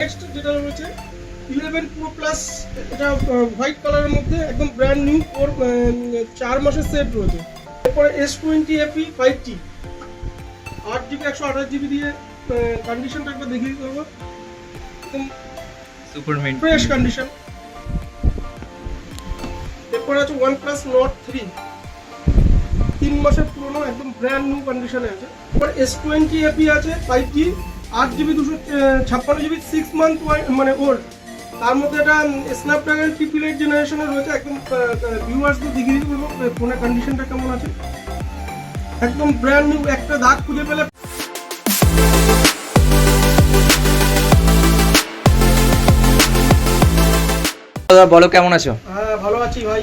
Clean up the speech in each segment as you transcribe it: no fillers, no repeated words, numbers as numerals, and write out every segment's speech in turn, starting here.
Next যেটা রয়েছে 11 pro plus, এটা হোয়াইট কালারের মধ্যে একদম ব্র্যান্ড নিউ 4 মাসের সেট রয়েছে। এরপরে S20 FE 5G 8GB 128GB দিয়ে কন্ডিশনটা একবার দেখিয়ে দিতে হবে, একদম সুপার মিন্ট ফ্রেশ কন্ডিশন। এরপরে আছে OnePlus Nord 3 3 মাসের পুরনো, একদম ব্র্যান্ড নিউ কন্ডিশনে আছে। এরপর S20 FE আছে 5G 8GB 256GB 6 মান্থ মানে ওল্ড। তার মধ্যে এটা স্ন্যাপড্রাগন 888 জেনারেশনের রয়েছে। একদম ভিউয়ার্সদের দেখিয়ে দিতে বলবো ফোনের কন্ডিশনটা কেমন আছে, একদম ব্র্যান্ড নিউ, একটা দাগ খুঁজে পেলে। বলো কেমন আছো? হ্যাঁ ভালো আছি ভাই,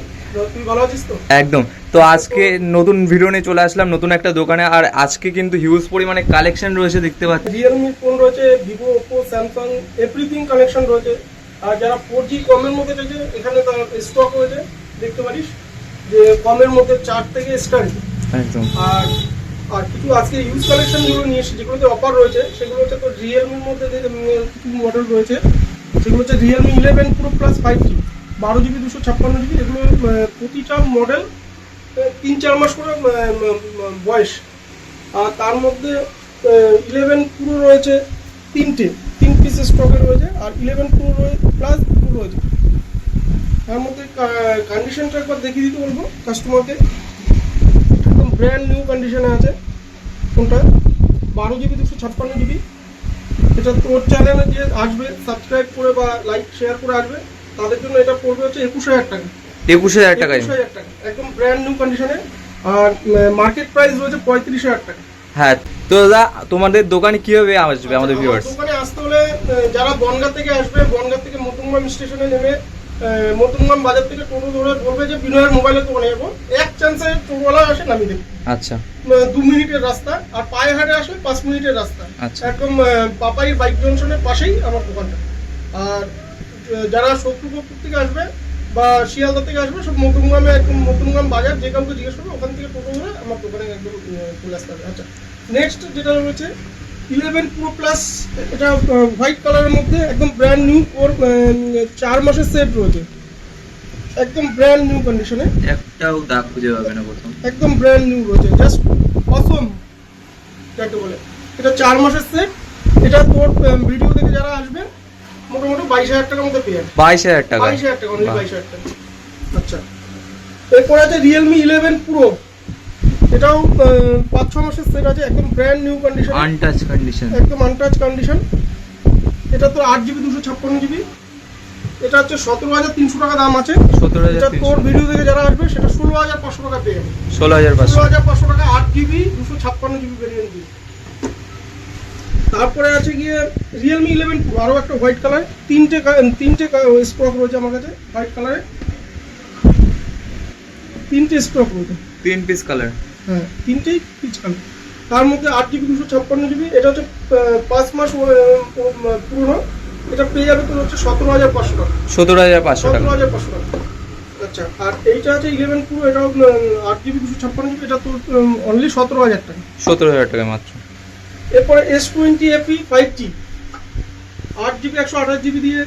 তুই ভালো আছিস তো? একদম। তো আজকে নতুন ভিডিও নিয়ে চলে আসলাম নতুন একটা দোকানে, আর আজকে কিন্তু হিউজ পরিমাণে কালেকশন রয়েছে দেখতে পাচ্ছি। রিয়েলমি ফোন রয়েছে, Vivo, Oppo, Samsung, everything collection রয়েছে। আর যারা 4G কমের মধ্যে চাইছে এখানে তার স্টক রয়েছে, দেখতে পারিস যে কমের মধ্যে 4 থেকে স্টার্ট। একদম। আর আর কিছু আজকে ইউজ কালেকশনগুলো নিয়ে এসেছি, যেগুলোতে অফার রয়েছে সেগুলো হচ্ছে তো রিয়েলমির মধ্যে কিছু মডেল রয়েছে। সেগুলো হচ্ছে Realme 11 pro plus 5G 12GB 256GB। এগুলো প্রতিটা মডেল 3-4 মাস করে বয়স। আর তার মধ্যে 11 প্রো রয়েছে 3 পিস স্টকে রয়েছে, আর 11 প্রো প্লাস প্রো রয়েছে। তার মধ্যে কন্ডিশনটা একবার দেখিয়ে দিতে বলবো কাস্টমারকে, একদম ব্র্যান্ড নিউ কন্ডিশনে আছে ফোনটা। 12GB 256GB। এটা তোর চ্যানেলে যে আসবে সাবস্ক্রাইব করে বা লাইক শেয়ার করে আসবে তাদের জন্য এটা পড়বে হচ্ছে 21,000 টাকা। 21,000 টাকায় 21,000 টাকা, একদম ব্র্যান্ড নিউ কন্ডিশনে। আর মার্কেট প্রাইস রয়েছে 35,000 টাকা। হ্যাঁ। তো দাদা তোমাদের দোকানে কিভাবে আসবে আমাদের ভিউয়ার্স? দোকানে আসতে হলে যারা বনগাঁ থেকে আসবে, বনগাঁ থেকে মতুঙ্গাম স্টেশনে নেমে মতুঙ্গাম বাজার থেকে টোটো ধরে বলবে যে বিনয়ের মোবাইলের দোকানে যাবো, এক চান্সে টোটোওয়ালা আসে নামিয়ে দেবে। আচ্ছা। 2 মিনিটের রাস্তা। আর পায়ে হাঁটে আসলে 5 মিনিটের রাস্তা। আচ্ছা। একদম পাপাই বাইক জংশনের পাশেই আমার দোকানটা। আর যারা শত্রুপুর থেকে আসবে বা শিয়ালদা থেকে আসবে, সব মতুঙ্গামে, একদম মতুঙ্গাম বাজার, যে কাউকে জিজ্ঞেস করবে ওখান থেকে টোটো ধরে আমার দোকানে একদম চলে আসতে হবে। আচ্ছা, নেক্সট যেটা রয়েছে 11 প্রো প্লাস, এটা হোয়াইট কালারের মধ্যে একদম ব্র্যান্ড নিউ 4 মাসের সেট রয়েছে, একদম ব্র্যান্ড নিউ কন্ডিশনে। একটাও দাগ খুঁজে পাবে না প্রথম, একদম ব্র্যান্ড নিউ রয়েছে, জাস্ট অসম যাকে বলে। এটা 4 মাসের সেট। এটা তোর ভিডিও দেখে যারা আসবে মোটামুটি 22,000 টাকার মধ্যে পেয়ে যাবে। 22,000 টাকা? 22,000 টাকা, অনলি 22,000 টাকা। আচ্ছা, এরপর আছে রিয়েলমি 11 প্রো। এটাও 5-6 মাসের সেট আছে, একদম brand new condition, untouch condition, একদম আনটাচ কন্ডিশন। এটা তো 8GB 256GB। এটা হচ্ছে 17,300 টাকা দাম আছে। 17,300। এটা তোর ভিডিও দেখে যারা আসবে সেটা 16,500 টাকা পেয়ে যাবে। 16,500 16,500 টাকা 8GB 256GB ভেরিয়েন্ট দিয়ে। তারপরে আছে গিয়ে রিয়েলমি 11 প্রো, আরও একটা হোয়াইট কালার। তিনটে স্টক রয়েছে আমার কাছে হোয়াইট কালারে, 3টে স্টক রয়েছে। 3 পিস কালার? হ্যাঁ, 3টেই পিচ কালার। তার মধ্যে 8GB 256GB। এটা হচ্ছে 5 মাস পুরনো। এটা পেয়ে যাবে তোর হচ্ছে 17,500 টাকা। 17,500 টাকা? 17,500 টাকা। আচ্ছা, আর এইটা আছে 11 প্রো, এটাও 8GB 256GB। এটা তোর অনলি 17,000 টাকা। 17,000 টাকা মাত্র। এরপরে S20 FE 5G 8GB 128GB দিয়ে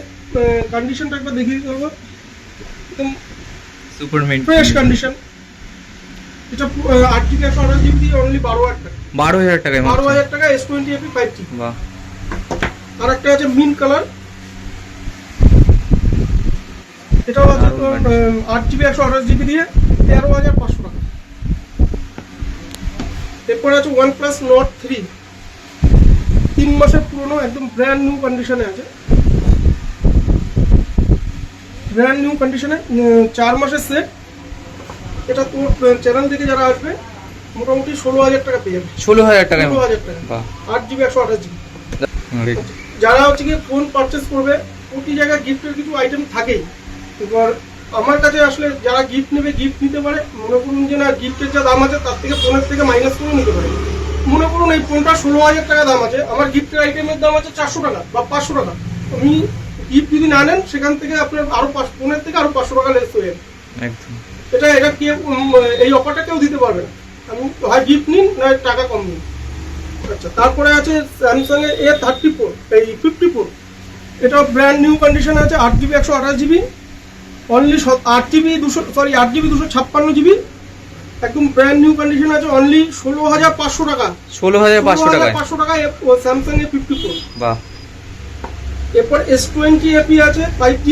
কন্ডিশনটা একবার দেখিয়ে দিতে হবে, একদম সুপার মিন্ট ফ্রেশ কন্ডিশন। এটা 8GB 128GB দিয়ে অনলি 12,000 টাকা। 12,000 টাকায় মাত্র? 12,000 টাকা S20 FE 5G। বাহ। আর একটা আছে মিন্ট কালার। এটাও আছে 8GB 128GB দিয়ে 13,500 টাকা। এরপরে আছে OnePlus Nord 3 3 মাসের পুরনো, একদম ব্র্যান্ড নিউ কন্ডিশনে আছে। ব্র্যান্ড নিউ কন্ডিশনে 4 মাসের সেট। এটা তোর চ্যানেল থেকে যারা আসবে মোটামুটি 16,000 টাকা পেয়ে যাবে। 16,000 টাকা? 16,000 টাকা। বাহ। 8GB 128GB। যারা হচ্ছে কি ফোন পারচেস করবে, প্রতি জায়গায় গিফটের কিছু আইটেম থাকেই। এবার আমার কাছে আসলে যারা গিফট নেবে, গিফট নিতে পারে। মনে করুন যে না, গিফটের যা দাম আছে তার থেকে ফোনের থেকে মাইনাস করে নিতে পারে। মনে করুন এই ফোনটা 16,000 টাকা দাম আছে, আমার গিফটের আইটেমের দাম আছে 400 টাকা বা 500 টাকা। আমি গিফট যদি না নেন সেখান থেকে আপনার আরো ফোনের থেকে আরো 500 টাকা লেস হয়ে যাবে। একদম। এটা কি এই অফারটা কেউ দিতে পারবে না। আমি হয় গিফট নিন না টাকা কম নিন। আচ্ছা, তারপরে আছে স্যামসাং এর A34 এই 54। এটা ব্র্যান্ড নিউ কন্ডিশন আছে, 8GB 128GB, only 8GB 256GB, একদম ব্র্যান্ড নিউ কন্ডিশন আছে, অনলি 16,500 টাকা। 16,500 টাকায় 500 টাকায় স্যামসাং A54। বাহ। এরপর S20 AP আছে 5G,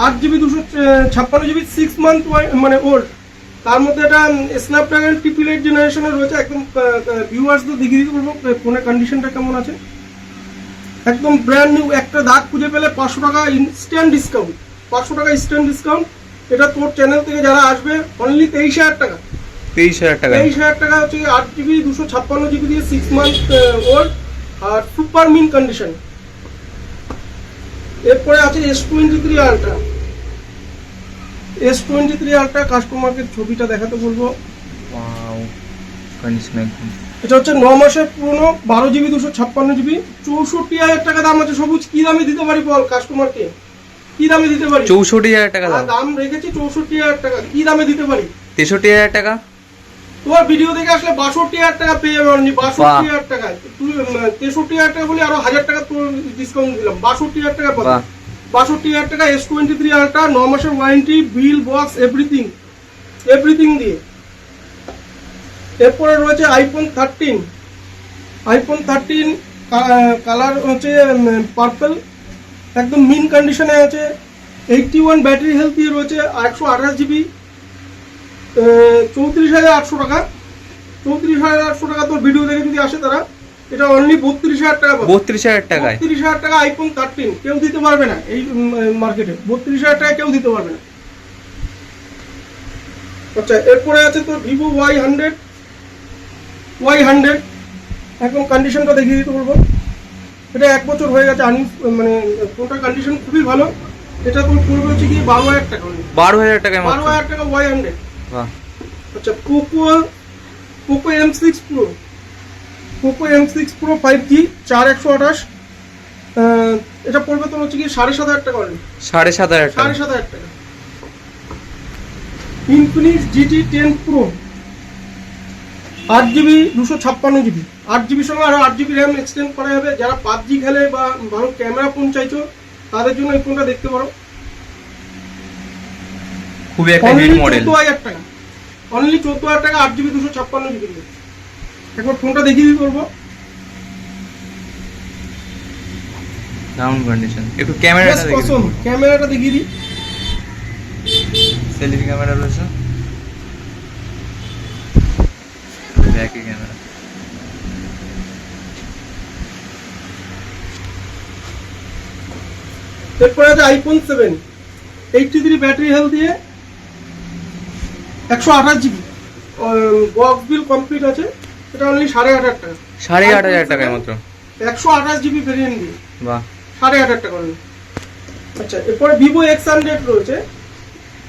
8GB 256GB, 6 মান্থ মানে ওল্ড। তার মধ্যে এটা স্ন্যাপড্রাগন 888 জেনারেশনের রয়েছে। একদম ভিউয়ার্সদের দেখিয়ে দিতে বলবো ফোনের কন্ডিশনটা কেমন আছে। একদম ব্র্যান্ড নিউ, একটা দাগ খুঁজে পেলে 500 টাকা ইনস্ট্যান্ট ডিসকাউন্ট, 500 টাকা ইনস্ট্যান্ট ডিসকাউন্ট। এটা তোর চ্যানেল থেকে যারা আসবে অনলি 23,000 টাকা। 23,000 টাকা। 23,000 টাকা হচ্ছে 8GB 256GB দিয়ে 6 month old are super mint condition. এরপরে আছে S23 আলট্রা। S23 আলট্রা কাস্টমারকে ছবিটা দেখাতে বলবো। ওয়াও, কন্ডিশন একদম। এটা হচ্ছে 9 মাসের পুরনো, 12GB 256GB, 64,000 টাকা দাম আছে। সবুজ কি দামে দিতে পারি বল কাস্টমারকে, কি দামে দিতে পারি? 64,000 টাকা দাম। দাম রেখেছি 64,000 টাকা, কি দামে দিতে পারি? 63,000 টাকা। তোমার ভিডিও দেখে আসলে 62,000 টাকা পেয়ে যাবে, 62,000 টাকা। তুই 63,000 টাকা বলি, আরো 1,000 টাকা তোর ডিসকাউন্ট দিলাম, 62,000 টাকা পাবি। 62,000 টাকা S23 আলট্রা, 9 মাসের ওয়ারেন্টি, বিল, বক্স, এভরিথিং দিয়ে। এরপরে রয়েছে আইফোন 13 কালার হচ্ছে পার্পল, একদম মিন কন্ডিশনে আছে, 81 ব্যাটারি হেলথ দিয়ে রয়েছে, 128GB, 34,800 টাকা। 34,800 টাকা তোর ভিডিও দেখে যদি আসে তারা, এটা অনলি 32,000 টাকা পাবে। 32,000 টাকায় 32,000 টাকা আইফোন 13 কেউ দিতে পারবে না এই মার্কেটে, 32,000 টাকা কেউ দিতে পারবে না। আচ্ছা, এরপরে আছে তোর ভিভো Y100 এখন কন্ডিশনটা দেখিয়ে দিতে বলবো। এটা 1 বছর হয়ে গেছে, মানে ফোনটার কন্ডিশন খুবই ভালো। এটা তোর পড়বে হচ্ছে কি 12,000 টাকা। 12,000 টাকায় মাত্র। 12,000 টাকা Y100। বাহ। আচ্ছা, পোকো M6 Pro 5G, 4128, এটা পড়বে তোর হচ্ছে কি 7,500 টাকা। 7,500 টাকা। 7,500 টাকা। Infinix GT 10 Pro, 8GB 256GB, 8GB সঙ্গে আরো 8GB র্যাম এক্সটেন্ড করা যাবে। যারা PUBG খেলে বা ভালো ক্যামেরা ফোন চাইছো তাদের জন্য এই ফোনটা দেখতে পারো। খুবই একটা হিট মডেল। 14,000 টাকা, অনলি 14,000 টাকা, 8GB 256GB। একবার ফোনটা দেখিয়ে দিতে বলবো। Down condition. একটু ক্যামেরাটা দেখি। ক্যামেরাটা দেখিয়ে দিই। সেলফি ক্যামেরা রয়েছে, ব্যাক ক্যামেরা। এরপরে আছে আইফোন 7, 83 ব্যাটারি হেলথ দিয়ে, 128GB, বক্স বিল কমপ্লিট আছে। এটা অনলি 8,500 টাকা। 8,500 টাকায় মাত্র। 128GB ভেরিয়েন্ট দিয়ে। বাহ। 8,500 টাকা অনলি। আচ্ছা, এরপরে ভিভো X100 রয়েছে,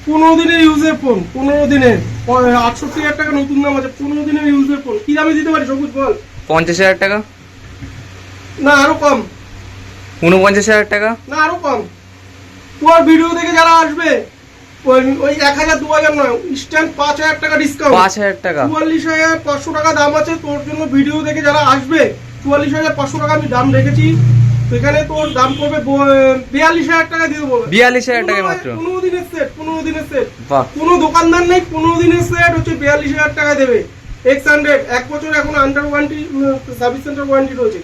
15 দিনের ইউজের ফোন, 15 দিনের, 68,000 টাকা নতুন দাম আছে। 15 দিনের ইউজের ফোন কি দামে দিতে পারি সবুজ বল? 50,000 টাকা না আরো কম? 49,000 টাকা না আরো কম? তোমার ভিডিও দেখে যারা আসবে ওই 1,000 2,000 নয়, ইনস্ট্যান্ট 5,000 টাকা ডিসকাউন্ট। 5,000 টাকা। 44,500 টাকা দাম আছে তোর জন্য। ভিডিও দেখে যারা আসবে 44,500 টাকা আমি দাম রেখেছি। সেখানে তোর দাম পড়বে 42,000 টাকা দিয়ে দেবো। 42,000 টাকা মাত্র। 15 দিনের সেট, 15 দিনের সেট। বাহ। কোনো দোকানদার নেই 15 দিনের সেট হচ্ছে 42,000 টাকা দেবে। X100 1 বছর এখন under warranty, service centre warranty রয়েছে।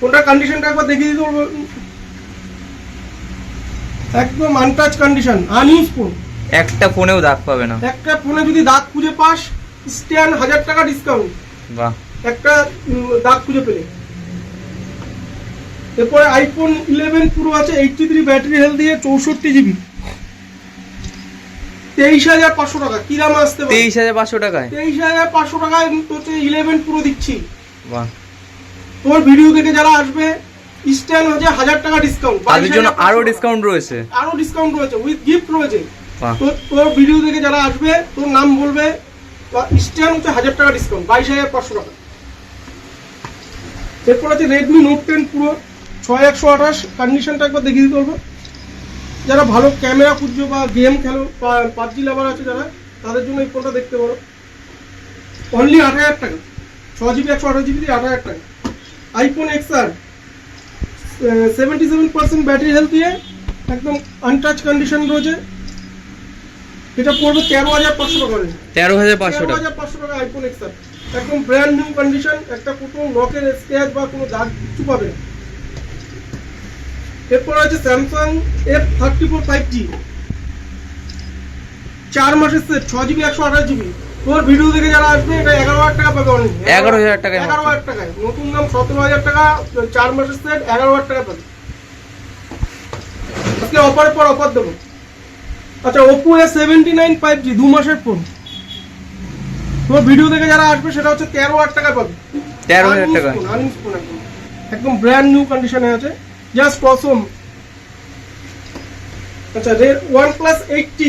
কোনটা কন্ডিশনটা একবার দেখিয়ে দিতে বলবো। একদম আনটাচ কন্ডিশন, আনইউজ ফোন। একটা ফোনেও দাগ পাবে না। একটা ফোনে যদি দাগ খুঁজে পাস, স্ট্যান্ড 1,000 টাকা ডিসকাউন্ট। বাহ। একটা দাগ খুঁজে পেলে। এরপরে আইফোন 11 Pro আছে, 83 ব্যাটারি হেলথ দিয়ে, 64GB, 23,500 টাকা। কি দাম আসতে পারে? 23,500 টাকায়। 23,500 টাকায় তোকে 11 Pro দিচ্ছি। বাহ। তোর ভিডিও দেখে যারা আসবে স্ট্যান্ড হচ্ছে 1,000 টাকা ডিসকাউন্ট। তাদের জন্য আরো ডিসকাউন্ট রয়েছে। আরো ডিসকাউন্ট রয়েছে, উইথ গিফট রয়েছে। বাহ। তোর ভিডিও দেখে যারা আসবে তোর নাম বলবে, স্ট্যান্ড হচ্ছে 1,000 টাকা ডিসকাউন্ট, 22,500 টাকা। এরপর আছে রেডমি নোট 10 Pro, 6,128, কন্ডিশনটা একবার দেখিয়ে দিতে বলবো। যারা ভালো ক্যামেরা খুঁজছো বা গেম খেলো বা PUBG লাভার আছে যারা, তাদের জন্য এই ফোনটা দেখতে পারো। অনলি 8,000 টাকা, 6GB 128GB দিয়ে 8,000 টাকা। আইফোন XR 77% ব্যাটারি হেলথ দিয়ে একদম আনটাচ কন্ডিশন রয়েছে। এটা পড়বে 13,500 টাকা। 13,500 টাকা। 13,500 টাকা আইফোন এক্সআর, একদম ব্র্যান্ড নিউ কন্ডিশন, একটা কোনো লকের স্ক্র্যাচ বা কোনো দাগ কিছু পাবে না। এরপর আছে স্যামসাং F34 5G, 4 মাসের সেট, 6GB 128GB। তোর ভিডিও দেখে যারা আসবে এটা 11,000 টাকা পাবে অনলি। 11,000 টাকায়। 11,000 টাকায়, নতুন দাম 17,000 টাকা, 4 মাসের সেট 11,000 টাকা পাবে। আজকে অফারের পর অফার দেবো। আচ্ছা, Oppo A79 5G 2 মাসের ফোন, তোমার ভিডিও দেখে যারা আসবে সেটা হচ্ছে 13,000 টাকা পাবে। 13,000 টাকা। আনইউজ ফোন একদম ব্র্যান্ড নিউ কন্ডিশনে আছে, জাস্ট অসম। আচ্ছা, OnePlus 8T,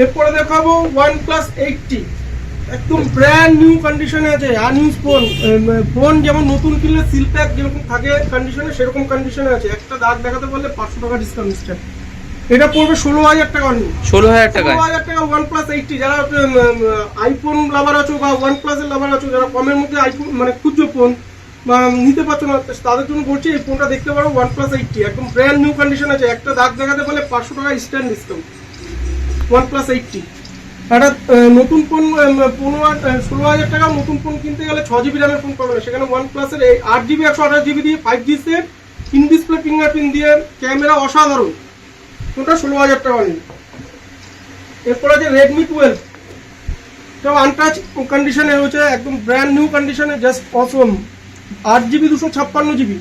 এরপরে দেখাবো OnePlus 8T, একদম ব্র্যান্ড নিউ কন্ডিশনে আছে, আনইউজ ফোন। ফোন যেমন নতুন কিনলে সিল প্যাক যেরকম থাকে কন্ডিশনে, সেরকম কন্ডিশনে আছে। একটা দাগ দেখাতে পারলে 500 টাকা ডিসকাউন্ট স্টার্ট। এটা পড়বে 16,000 টাকা অনলি। 16,000 টাকা। 16,000 টাকা OnePlus 8T। যারা আইফোন লাভার আছো বা OnePlus এর লাভার আছো, যারা কমের মধ্যে আইফোন মানে খুঁজছো ফোন বা নিতে পারছো না, তাদের জন্য বলছি এই ফোনটা দেখতে পারো, OnePlus 8T, একদম ব্র্যান্ড নিউ কন্ডিশন আছে। একটা দাগ দেখাতে পারলে 500 টাকা স্ট্যান্ড ডিসকাউন্ট। OnePlus 8T একটা নতুন ফোন 16,000 টাকা। নতুন ফোন কিনতে গেলে 6GB র্যামের ফোন পাবে না, সেখানে OnePlus এর 8GB 128GB দিয়ে 5G set, in display fingerprint দিয়ে, ক্যামেরা অসাধারণ, ওটা 16,000 টাকা নিন। এরপর আছে Redmi 12, এটাও আনটাচ কন্ডিশনে রয়েছে, একদম ব্র্যান্ড নিউ কন্ডিশনে, জাস্ট অসম। 8GB 256GB,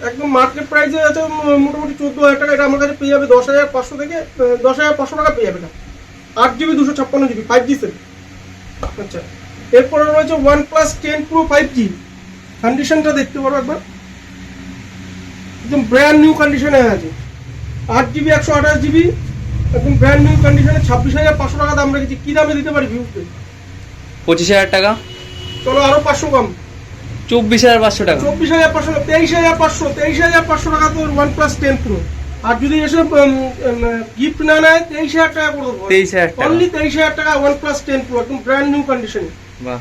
একদম মার্কেট প্রাইসে আছে মোটামুটি 14,000 টাকা। এটা আমার কাছে পেয়ে যাবে 10,500 থেকে 10,500 টাকা পেয়ে যাবে না। 8GB 256GB 5G set. আচ্ছা, এরপরে রয়েছে OnePlus 10 Pro 5G, কন্ডিশনটা দেখতে পারো একবার, একদম ব্র্যান্ড নিউ কন্ডিশনে আছে। 8GB 128GB, একদম ব্র্যান্ড নিউ কন্ডিশনে, 26,500 টাকা দাম রেখেছি। কি দামে দিতে পারি ভিউতে? 25,000 টাকা। চলো আরো 500 কম, 24,500 টাকা। 24,500, 23,500 টাকা তোর OnePlus 10 Pro। আর যদি এসে গিফট না নেয় 23,000 টাকা করে দেবো। 23,000 টাকা। অনলি 23,000 টাকা OnePlus 10 Pro, একদম ব্র্যান্ড নিউ কন্ডিশনে। বাহ।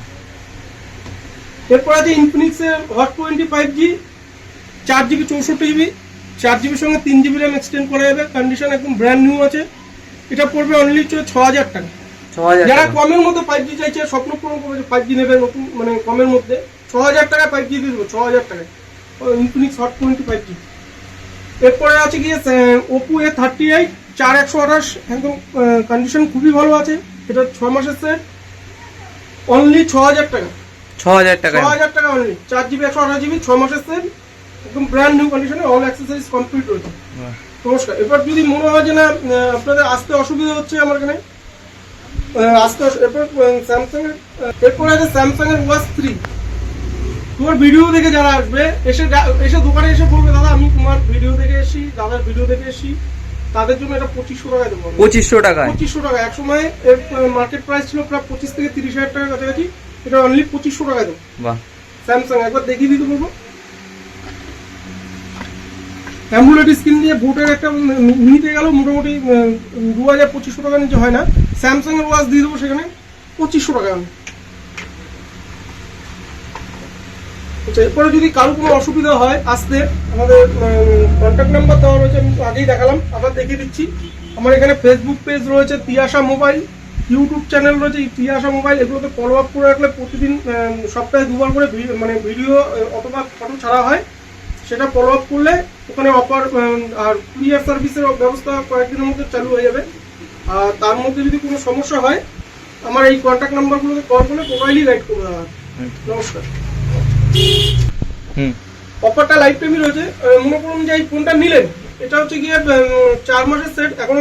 এরপর আছে Infinix এর Hot 20 5G, 4GB 64GB, 4GB সঙ্গে 3GB র্যাম এক্সটেন্ড করা যাবে, কন্ডিশন একদম ব্র্যান্ড নিউ আছে। এটা পড়বে অনলি 6,000 টাকা। 6,000 যারা টাকা। কমের মধ্যে 5G চাইছে, স্বপ্ন পূরণ করেছে 5G নেবে নতুন, মানে কমের মধ্যে, 6,000 টাকা 5G দিয়ে দেবো, 6,000 টাকায় Infinix Hot 20 5G। এরপরে আছে গিয়ে Oppo A38 4128, একদম কন্ডিশন খুবই ভালো আছে। এটা 6 মাসের সেট, অনলি 6,000 টাকা। 6,000 টাকা। 6,000 টাকা অনলি, 4GB 128GB, 6 মাসের সেট, একদম ব্র্যান্ড নিউ কন্ডিশনে, অল অ্যাক্সেসরিজ কমপ্লিট রয়েছে। নমস্কার। এবার যদি মনে হয় যে না আপনাদের আসতে অসুবিধা হচ্ছে আমার এখানে এরপর স্যামসাং এর, এরপর আছে স্যামসাং এর Watch 3। তোমার ভিডিও দেখে যারা আসবে, এসে দোকানে এসে বলবে দাদা আমি তোমার ভিডিও দেখে এসি, দাদার ভিডিও দেখে এসি, তাদের জন্য এটা 2,500 টাকায় দেবো। 2,500 টাকায়। 2,500 টাকা। এক সময় মার্কেট প্রাইস ছিল প্রায় 25 থেকে 30,000 টাকার কাছাকাছি, এটা অনলি 2,500 টাকায় দেবো। বাহ। স্যামসাং একবার দেখিয়ে দিতে বলবো। অ্যামুলেট স্ক্রিন দিয়ে বোটের একটা নিতে গেল মোটামুটি 2,000-2,500 টাকার নিচে হয় না। স্যামসাং এর ওয়াচ দিয়ে দেবো সেখানে 2,500 টাকা। আচ্ছা, এরপরে যদি কারো কোনো অসুবিধা হয় আসতে, আমাদের কন্ট্যাক্ট নাম্বার দেওয়া রয়েছে, আমি আগেই দেখালাম, আবার দেখিয়ে দিচ্ছি। আমার এখানে ফেসবুক পেজ রয়েছে তিয়াশা মোবাইল, ইউটিউব চ্যানেল রয়েছে তিয়াশা মোবাইল, এগুলোতে ফলো আপ করে রাখলে প্রতিদিন সপ্তাহে 2বার করে মানে ভিডিও অথবা ফটো ছাড়া হয়। সেটা ফলো আপ করলে ওখানে অফার আর কুরিয়ার সার্ভিসের ব্যবস্থা কয়েকদিনের মধ্যে চালু হয়ে যাবে। আর তার মধ্যে যদি কোনো সমস্যা হয় আমার এই কন্ট্যাক্ট নাম্বারগুলোতে কল করলে মোবাইলই গাইড করে দেওয়া হয়। নমস্কার। অফারটা লাইফ টাইমই রয়েছে। মনে করুন যে এই ফোনটা নিলেন, এটা হচ্ছে গিয়ে 4 মাসের সেট, এখনো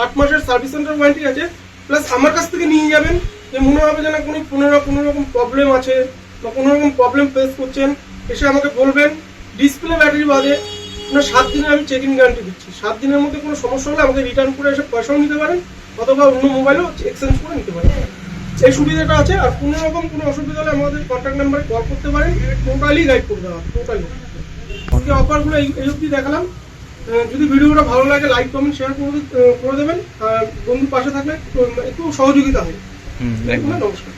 8 মাসের সার্ভিস সেন্টার ওয়ারেন্টি আছে, প্লাস আমার কাছ থেকে নিয়ে যাবেন। যে মনে হবে যে না কোনো রকম প্রবলেম আছে বা কোনো রকম প্রবলেম ফেস করছেন, এসে আমাকে বলবেন। ডিসপ্লে ব্যাটারি বাদে 7 দিনের আমি চেক ইন গ্যারান্টি দিচ্ছি। 7 দিনের মধ্যে কোনো সমস্যা হলে আমাকে রিটার্ন করে এসে পয়সাও নিতে পারেন, অথবা অন্য মোবাইলও এক্সচেঞ্জ করে নিতে পারেন। এই সুবিধাটা আছে। আর কোনো রকম কোনো অসুবিধা হলে আমাদের কন্ট্যাক্ট নাম্বারে কল করতে পারেন, টোটালি গাইড করে দেওয়া, টোটালি। আজকে অফারগুলো এই অবধি দেখালাম। যদি ভিডিওটা ভালো লাগে লাইক কমেন্ট শেয়ার করে দেবেন। আর বন্ধু পাশে থাকলে একটু সহযোগিতা হয়। নমস্কার।